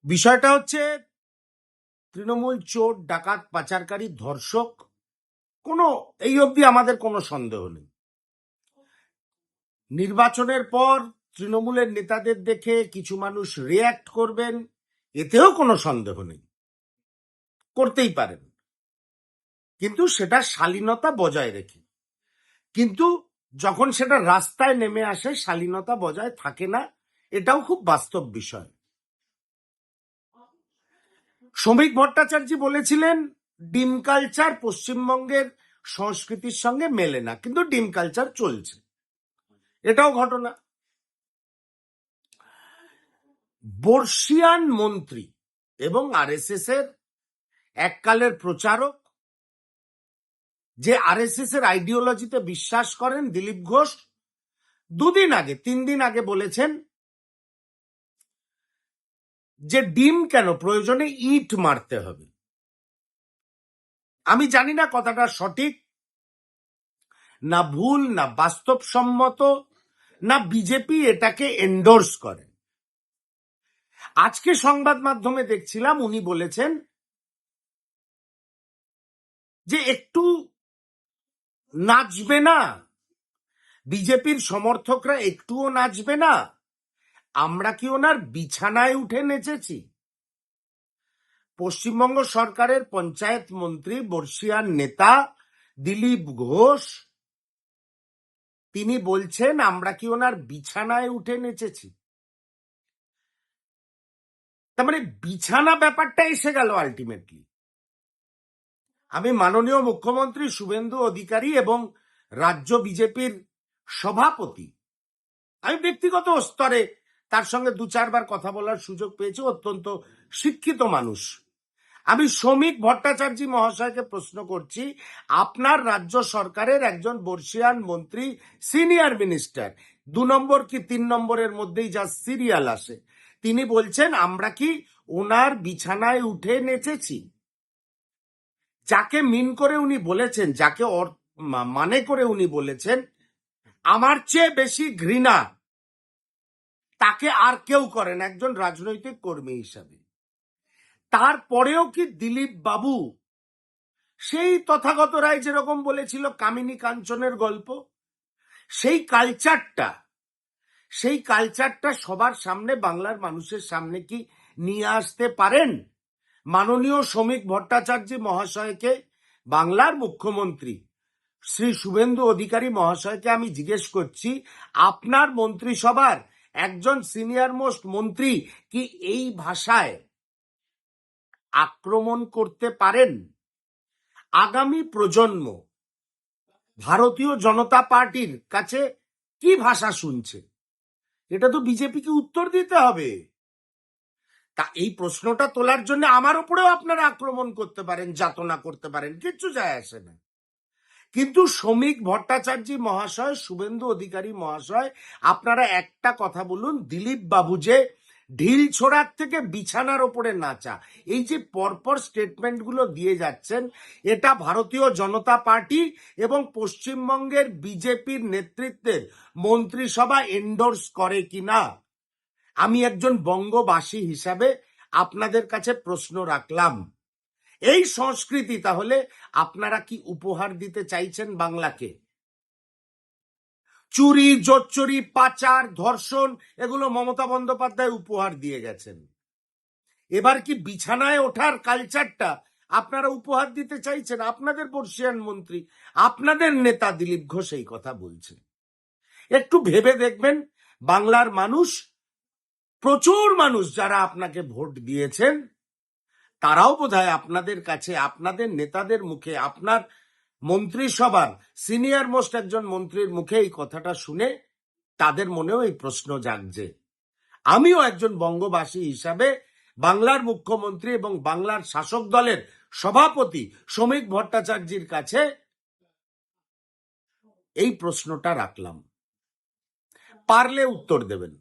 বিষয়টা হচ্ছে তৃণমূল চোর, ডাকাত, পাচারকারী, ধর্ষক কোনো এই অবধি আমাদের কোনো সন্দেহ নেই। নির্বাচনের পর তৃণমূলের নেতাদের দেখে কিছু মানুষ রিয়্যাক্ট করবেন, এতেও কোনো সন্দেহ নেই, করতেই পারেন, কিন্তু সেটা শালীনতা বজায় রেখে। কিন্তু যখন সেটা রাস্তায় নেমে আসে শালীনতা বজায় থাকে না, এটাও খুব বাস্তব বিষয়। শ্রমিক ভট্টাচার্য বলেছিলেন ডিম কালচার পশ্চিমবঙ্গের সংস্কৃতির সঙ্গে মেলে না, কিন্তু ডিম কালচার চলছে, এটাও ঘটনা। বর্ষিয়ান মন্ত্রী এবং আরএসএস এর এককালের প্রচারক, যে আরএসএস এর আইডিওলজিতে বিশ্বাস করেন, দিলীপ ঘোষ 3 দিন আগে বলেছেন যে ডিম কেন, প্রয়োজনে ইট মারতে হবে। আমি জানি না কথাটা সঠিক না ভুল, না বাস্তবসম্মত, না বিজেপি এটাকে এন্ডোর্স করে। আজকে সংবাদ মাধ্যমে দেখছিলাম উনি বলেছেন যে একটু নাচবে না, বিজেপির সমর্থকরা একটুও নাচবে না, আমরা কি ওনার বিছানায় উঠে নেচেছি? পশ্চিমবঙ্গ সরকারের পঞ্চায়েত মন্ত্রী, বর্ষিয়ান নেতা দিলীপ ঘোষ, তিনি বলছেন আমরা কি ওনার বিছানায় উঠে নেচেছি? তার মানে বিছানা ব্যাপারটা এসে গেল আলটিমেটলি। আমি মাননীয় মুখ্যমন্ত্রী শুভেন্দু অধিকারী এবং রাজ্য বিজেপির সভাপতি, আমি ব্যক্তিগত স্তরে তার সঙ্গে 2-4 বার কথা বলার সুযোগ পেয়েছি, অত্যন্ত শিক্ষিত মানুষ। আমি শ্রমিক ভট্টাচার্য মহাশয়কে প্রশ্ন করছি, আপনার রাজ্য সরকারের একজন বর্ষিয়ান মন্ত্রী, সিনিয়র মিনিস্টার, 2 নম্বর কি 3 নম্বরের মধ্যেই যা সিরিয়াল আসে, তিনি বলছেন আমরা কি ওনার বিছানায় উঠে নেচেছি? যাকে মিন করে উনি বলেছেন, যাকে মানে করে উনি বলেছেন আমার চেয়ে বেশি ঘৃণা তাকে আর কেউ করেন একজন রাজনৈতিক কর্মী হিসাবে। তারপরেও কি দিলীপ বাবু সেই তথাগত রায় যেরকম বলেছিল কামিনী কাঞ্চনের গল্প, সেই কালচারটা সবার সামনে, বাংলার মানুষের সামনে কি নিয়ে আসতে পারেন? মাননীয় শ্রমিক ভট্টাচার্য মহাশয়কে, বাংলার মুখ্যমন্ত্রী শ্রী শুভেন্দু অধিকারী মহাশয়কে আমি জিজ্ঞেস করছি, আপনার মন্ত্রিসভার একজন সিনিয়র মোস্ট মন্ত্রী কি এই ভাষায় আক্রমণ করতে পারেন? আগামী প্রজন্ম ভারতীয় জনতা পার্টির কাছে কি ভাষা শুনছে, এটা তো বিজেপিকে উত্তর দিতে হবে। তা এই প্রশ্নটা তোলার জন্য আমার উপরেও আপনারা আক্রমণ করতে পারেন, যাতনা করতে পারেন, কিচ্ছু যায় আসে না। কিন্তু শ্রমিক ভট্টাচার্য মহাশয়, শুভেন্দু অধিকারী মহাশয়, আপনারা একটা কথা বলুন, দিলীপ বাবু যে ঢিল ছোড়ার থেকে বিছানার ওপরে নাচা, এই যে পরপর স্টেটমেন্টগুলো দিয়ে যাচ্ছেন, এটা ভারতীয় জনতা পার্টি এবং পশ্চিমবঙ্গের বিজেপির নেতৃত্বের মন্ত্রিসভা এন্ডোর্স করে কিনা? আমি একজন বঙ্গবাসী হিসাবে আপনাদের কাছে প্রশ্ন রাখলাম, এই সংস্কৃতি তাহলে আপনারা কি উপহার দিতে চাইছেন বাংলাকে? চুরি, জোচ্চুরি, পাচার, ধর্ষণ, এগুলো মমতা বন্দ্যোপাধ্যায় উপহার দিয়ে গেছেন। এবার কি বিছানায় ওঠার কালচারটা আপনারা উপহার দিতে চাইছেন? আপনাদের বর্ষিয়ান মন্ত্রী, আপনাদের নেতা দিলীপ ঘোষ এই কথা বলছেন। একটু ভেবে দেখবেন, বাংলার মানুষ, প্রচুর মানুষ যারা আপনাকে ভোট দিয়েছেন, তারাও বোধহয় আপনাদের কাছে, আপনাদের নেতাদের মুখে, আপনার মন্ত্রিসভার সিনিয়র মোস্ট একজন মন্ত্রীর মুখে এই কথাটা শুনে তাদের মনেও এই প্রশ্ন জাগছে। আমিও একজন বঙ্গবাসী হিসাবে বাংলার মুখ্যমন্ত্রী এবং বাংলার শাসক দলের সভাপতি শ্রমিক ভট্টাচার্যের কাছে এই প্রশ্নটা রাখলাম, পারলে উত্তর দেবেন।